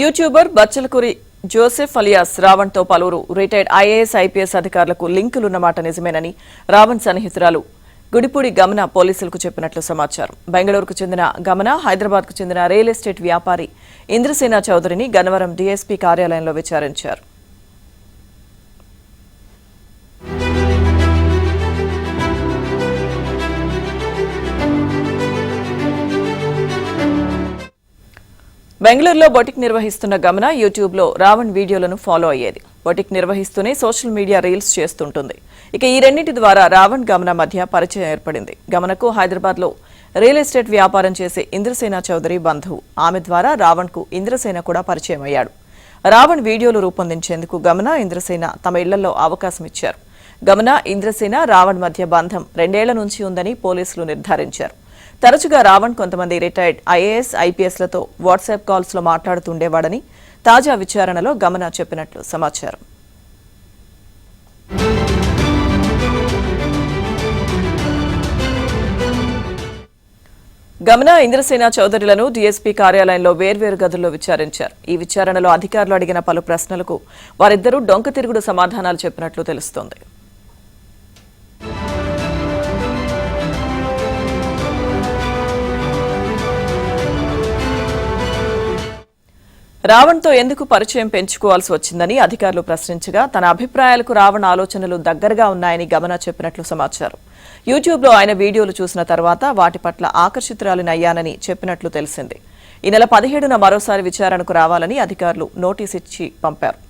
YouTuber Bachchalakuri Joseph alias Ravan తో పలువురు retired IAS IPS అధికారులకు లింకులున్నమాట నిజమేనని రావణ్ సన్నిహితురాలు గుడిపూడి గమన పోలీసులకు చెప్పినట్లు సమాచారం. బెంగళూరుకు చెందిన గమన హైదరాబాద్ కు చెందిన రియల్ ఎస్టేట్ వ్యాపారి ఇంద్రసేన చౌదరిని గన్నవరం డీఎస్పీ కార్యాలయంలో విచారించారు. బెంగళూరులో బొటిక్ నిర్వహిస్తున్న గమన యూట్యూబ్ లో రావణ్ వీడియోలను ఫాలో అయ్యేది. బొటిక్ నిర్వహిస్తూనే సోషల్ మీడియా రీల్స్ చేస్తుంటుంది. ఇక ఈ రెండింటి ద్వారా రావణ్ గమన మధ్య పరిచయం ఏర్పడింది. గమనకు హైదరాబాద్ లో రియల్ ఎస్టేట్ వ్యాపారం చేసే ఇంద్రసేన చౌదరి బంధువు. ఆమె ద్వారా రావణ్ కు ఇంద్రసేన కూడా పరిచయం అయ్యాడు. రావణ్ వీడియోలు రూపొందించేందుకు గమన ఇంద్రసేన తమ ఇళ్లలో అవకాశం ఇచ్చారు. గమన ఇంద్రసేన రావణ్ మధ్య బంధం 2 ఏళ్ల నుంచి ఉందని పోలీసులు నిర్ధారించారు. తరచుగా రావణ్ కొంతమంది రిటైర్డ్ ఐఏఎస్ ఐపీఎస్లతో వాట్సాప్ కాల్స్ లో మాట్లాడుతుండేవాడని తాజా విచారణలో గమన చెప్పినట్లు సమాచారం. గమన ఇంద్రసేన చౌదరిలను డీఎస్పీ కార్యాలయంలో వేర్వేరు గదుల్లో విచారించారు. ఈ విచారణలో అధికారులు అడిగిన పలు ప్రశ్నలకు వారిద్దరూ డొంక తిరుగుడు సమాధానాలు చెప్పినట్లు తెలుస్తోంది. రావణ్తో ఎందుకు పరిచయం పెంచుకోవాల్సి వచ్చిందని అధికారులు ప్రశ్నించగా తన అభిప్రాయాలకు రావణ్ ఆలోచనలు దగ్గరగా ఉన్నాయని గమన చెప్పినట్లు సమాచారం. యూట్యూబ్లో ఆయన వీడియోలు చూసిన తర్వాత వాటి పట్ల ఆకర్షితురాలినయ్యానని చెప్పినట్లు తెలిసింది. ఈ నెల 17న మరోసారి విచారణకు రావాలని అధికారులు నోటీస్ ఇచ్చి పంపారు.